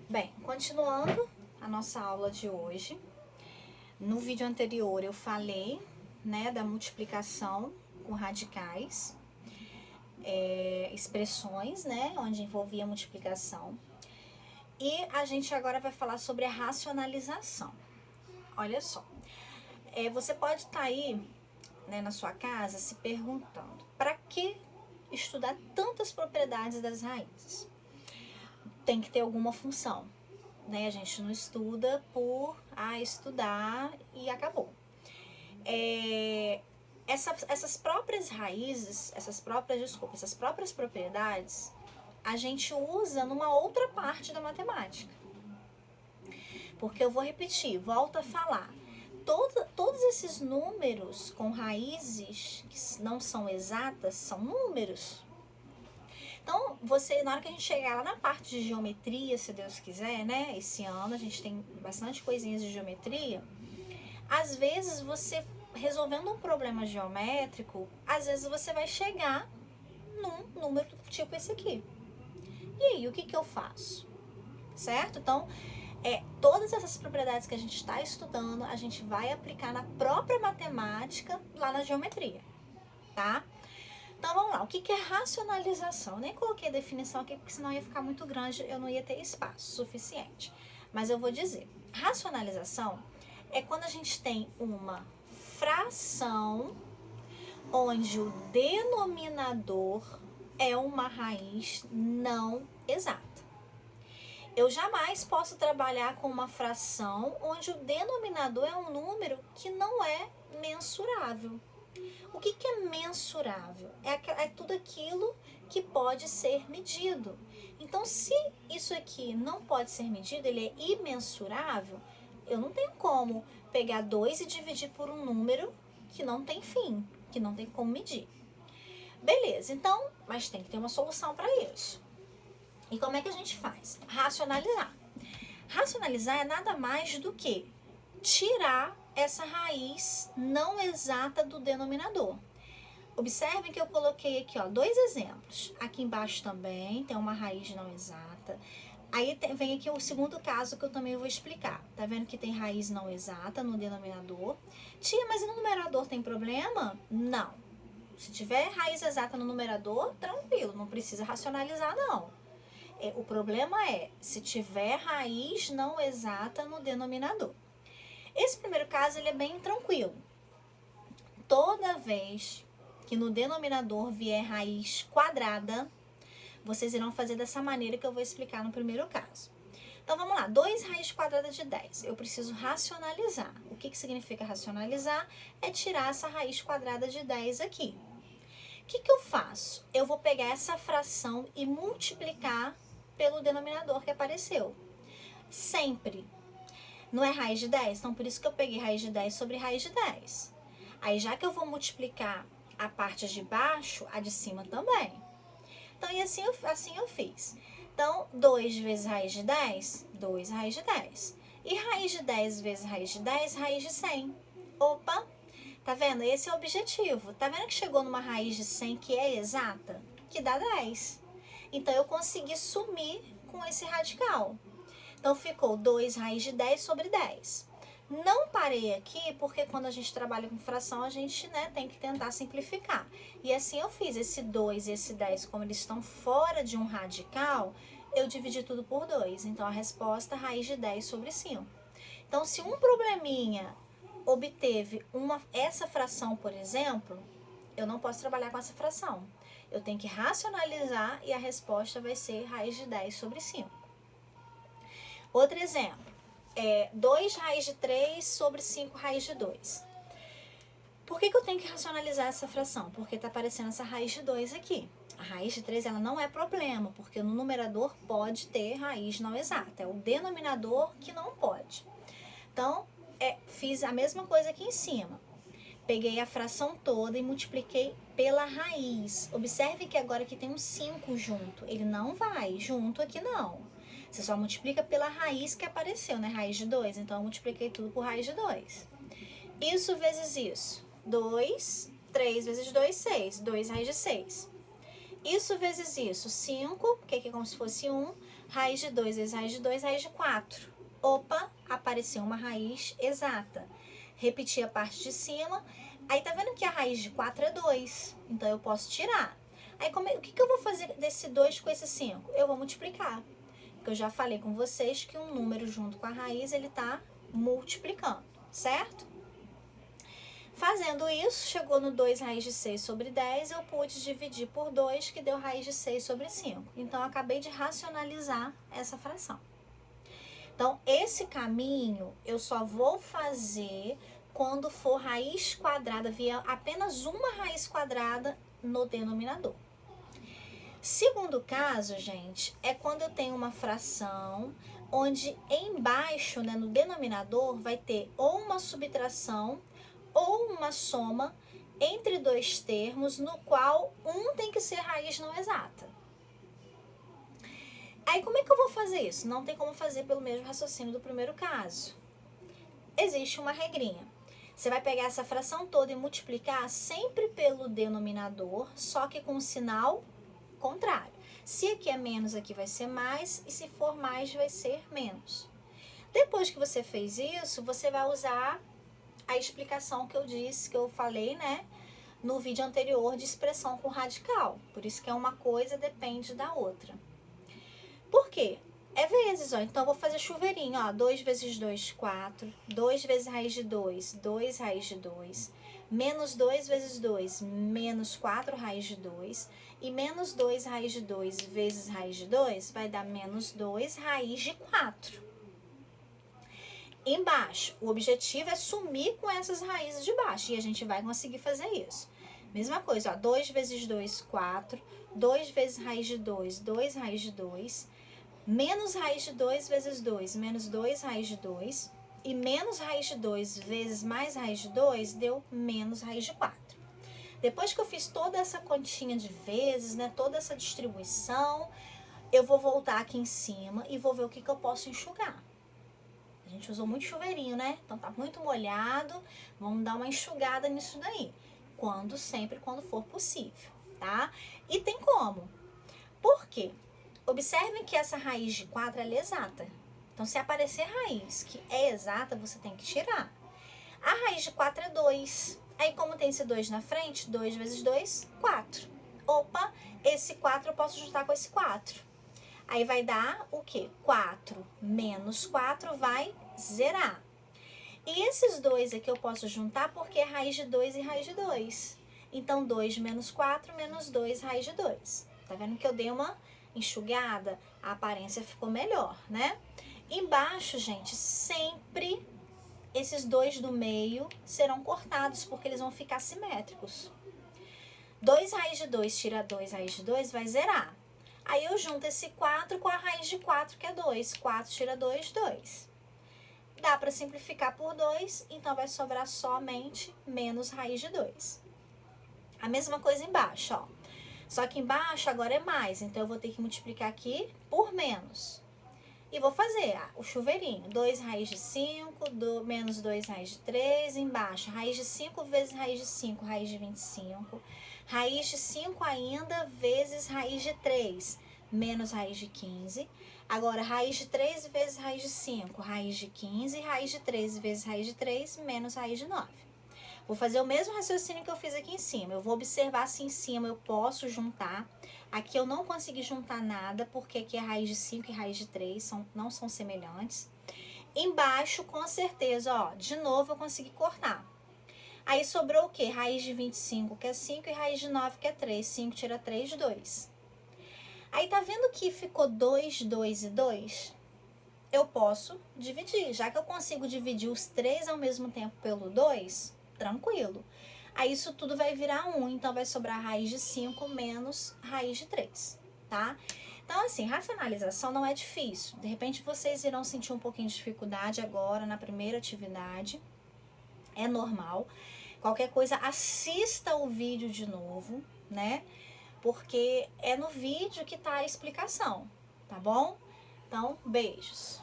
Bem, continuando a nossa aula de hoje, no vídeo anterior eu falei, né, da multiplicação com radicais, expressões, né, onde envolvia multiplicação. E a gente agora vai falar sobre a racionalização. Olha só, você pode estar aí, né, na sua casa se perguntando, para que estudar tantas propriedades das raízes? Tem que ter alguma função, né? A gente não estuda por estudar e acabou. Essas próprias raízes, essas próprias propriedades, a gente usa numa outra parte da matemática. Porque eu vou repetir, volto a falar. Todos esses números com raízes que não são exatas, são números. Então, na hora que a gente chegar lá na parte de geometria, se Deus quiser, né? Esse ano a gente tem bastante coisinhas de geometria. Às vezes você, resolvendo um problema geométrico, às vezes você vai chegar num número tipo esse aqui. E aí, o que eu faço? Certo? Então, todas essas propriedades que a gente está estudando, a gente vai aplicar na própria matemática, lá na geometria, tá? Então, vamos lá. O que é racionalização? Eu nem coloquei a definição aqui, porque senão ia ficar muito grande, eu não ia ter espaço suficiente. Mas eu vou dizer. Racionalização é quando a gente tem uma fração onde o denominador é uma raiz não exata. Eu jamais posso trabalhar com uma fração onde o denominador é um número que não é mensurável. O que é mensurável? É tudo aquilo que pode ser medido. Então, se isso aqui não pode ser medido, ele é imensurável, eu não tenho como pegar 2 e dividir por um número que não tem fim, que não tem como medir. Beleza, então, mas tem que ter uma solução para isso. E como é que a gente faz? Racionalizar. Racionalizar é nada mais do que tirar essa raiz não exata do denominador. Observem que eu coloquei aqui, ó, 2 exemplos. Aqui embaixo também tem uma raiz não exata. Aí vem aqui o segundo caso que eu também vou explicar. Tá vendo que tem raiz não exata no denominador? Tia, mas no numerador tem problema? Não. Se tiver raiz exata no numerador, tranquilo, não precisa racionalizar, não. O problema é se tiver raiz não exata no denominador. Esse primeiro caso ele é bem tranquilo. Toda vez que no denominador vier raiz quadrada, vocês irão fazer dessa maneira que eu vou explicar no primeiro caso. Então vamos lá, 2 raiz quadrada de 10. Eu preciso racionalizar. O que significa racionalizar? É tirar essa raiz quadrada de 10 aqui. O que eu faço? Eu vou pegar essa fração e multiplicar pelo denominador que apareceu. Sempre. Não é raiz de 10? Então, por isso que eu peguei raiz de 10 sobre raiz de 10. Aí, já que eu vou multiplicar a parte de baixo, a de cima também. Então, e assim eu fiz. Então, 2 vezes raiz de 10, 2 raiz de 10. E raiz de 10 vezes raiz de 10, raiz de 100. Opa! Tá vendo? Esse é o objetivo. Tá vendo que chegou numa raiz de 100 que é exata? Que dá 10. Então, eu consegui sumir com esse radical. Então, ficou 2 raiz de 10 sobre 10. Não parei aqui, porque quando a gente trabalha com fração, a gente, né, tem que tentar simplificar. E assim eu fiz. Esse 2 e esse 10, como eles estão fora de um radical, eu dividi tudo por 2. Então, a resposta, raiz de 10 sobre 5. Então, se um probleminha obteve essa fração, por exemplo, eu não posso trabalhar com essa fração. Eu tenho que racionalizar e a resposta vai ser raiz de 10 sobre 5. Outro exemplo, 2 raiz de 3 sobre 5 raiz de 2. Por que eu tenho que racionalizar essa fração? Porque está aparecendo essa raiz de 2 aqui. A raiz de 3 ela não é problema, porque no numerador pode ter raiz não exata. É o denominador que não pode. Então, fiz a mesma coisa aqui em cima. Peguei a fração toda e multipliquei pela raiz. Observe que agora aqui tem um 5 junto. Ele não vai junto aqui, não. Você só multiplica pela raiz que apareceu, né? Raiz de 2. Então, eu multipliquei tudo por raiz de 2. Isso vezes isso. 2, 3 vezes 2, 6. 2 raiz de 6. Isso vezes isso. 5, que aqui é como se fosse 1. Raiz de 2 vezes raiz de 2, raiz de 4. Opa, apareceu uma raiz exata. Repetir a parte de cima. Aí tá vendo que a raiz de 4 é 2. Então eu posso tirar. Aí o que eu vou fazer desse 2 com esse 5? Eu vou multiplicar. Porque eu já falei com vocês que um número junto com a raiz, ele tá multiplicando, certo? Fazendo isso, chegou no 2 raiz de 6 sobre 10, eu pude dividir por 2, que deu raiz de 6 sobre 5. Então, eu acabei de racionalizar essa fração. Então, esse caminho eu só vou fazer quando for raiz quadrada, via apenas uma raiz quadrada no denominador. Segundo caso, gente, é quando eu tenho uma fração onde embaixo, né, no denominador, vai ter ou uma subtração ou uma soma entre dois termos, no qual um tem que ser raiz não exata. Aí, como é que eu vou fazer isso? Não tem como fazer pelo mesmo raciocínio do primeiro caso. Existe uma regrinha. Você vai pegar essa fração toda e multiplicar sempre pelo denominador, só que com o sinal contrário. Se aqui é menos, aqui vai ser mais, e se for mais, vai ser menos. Depois que você fez isso, você vai usar a explicação que eu disse, que eu falei, né, no vídeo anterior de expressão com radical. Por isso que é uma coisa depende da outra. Por quê? É vezes, ó. Então, eu vou fazer chuveirinho, ó. 2 vezes 2, 4. 2 vezes raiz de 2, 2 raiz de 2. Menos 2 vezes 2, menos 4 raiz de 2. E menos 2 raiz de 2 vezes raiz de 2 vai dar menos 2 raiz de 4. Embaixo, o objetivo é sumir com essas raízes de baixo. E a gente vai conseguir fazer isso. Mesma coisa, ó. 2 vezes 2, 4. 2 vezes raiz de 2, 2 raiz de 2. Menos raiz de 2 vezes 2, menos 2 raiz de 2. E menos raiz de 2 vezes mais raiz de 2 deu menos raiz de 4. Depois que eu fiz toda essa continha de vezes, né, toda essa distribuição, eu vou voltar aqui em cima e vou ver o que eu posso enxugar. A gente usou muito chuveirinho, né? Então tá muito molhado, vamos dar uma enxugada nisso daí. Sempre quando for possível, tá? E tem como. Por quê? Observem que essa raiz de 4 ela é exata. Então, se aparecer raiz que é exata, você tem que tirar. A raiz de 4 é 2. Aí, como tem esse 2 na frente, 2 vezes 2, 4. Opa, esse 4 eu posso juntar com esse 4. Aí, vai dar o quê? 4 menos 4 vai zerar. E esses dois aqui eu posso juntar porque é raiz de 2 e raiz de 2. Então, 2 menos 4 menos 2, raiz de 2. Tá vendo que eu dei uma enxugada? A aparência ficou melhor, né? Embaixo, gente, sempre esses dois do meio serão cortados, porque eles vão ficar simétricos. 2 raiz de 2 tira 2 raiz de 2 vai zerar. Aí eu junto esse 4 com a raiz de 4, que é 2. 4 tira 2, 2. Dá para simplificar por 2, então vai sobrar somente menos raiz de 2. A mesma coisa embaixo, ó. Só que embaixo agora é mais, então eu vou ter que multiplicar aqui por menos. E vou fazer o chuveirinho. 2 raiz de 5, menos 2 raiz de 3. Embaixo, raiz de 5 vezes raiz de 5, raiz de 25. Raiz de 5 ainda vezes raiz de 3, menos raiz de 15. Agora, raiz de 3 vezes raiz de 5, raiz de 15. Raiz de 3 vezes raiz de 3, menos raiz de 9. Vou fazer o mesmo raciocínio que eu fiz aqui em cima. Eu vou observar se em cima eu posso juntar. Aqui eu não consegui juntar nada, porque aqui é raiz de 5 e raiz de 3 não são semelhantes. Embaixo, com certeza, ó, de novo eu consegui cortar. Aí sobrou o quê? Raiz de 25, que é 5, e raiz de 9, que é 3. 5 tira 3, 2. Aí tá vendo que ficou 2, 2 e 2? Eu posso dividir. Já que eu consigo dividir os 3 ao mesmo tempo pelo 2, tranquilo. Aí isso tudo vai virar 1, então vai sobrar raiz de 5 menos raiz de 3, tá? Então, assim, racionalização não é difícil. De repente, vocês irão sentir um pouquinho de dificuldade agora na primeira atividade. É normal. Qualquer coisa, assista o vídeo de novo, né? Porque é no vídeo que tá a explicação, tá bom? Então, beijos.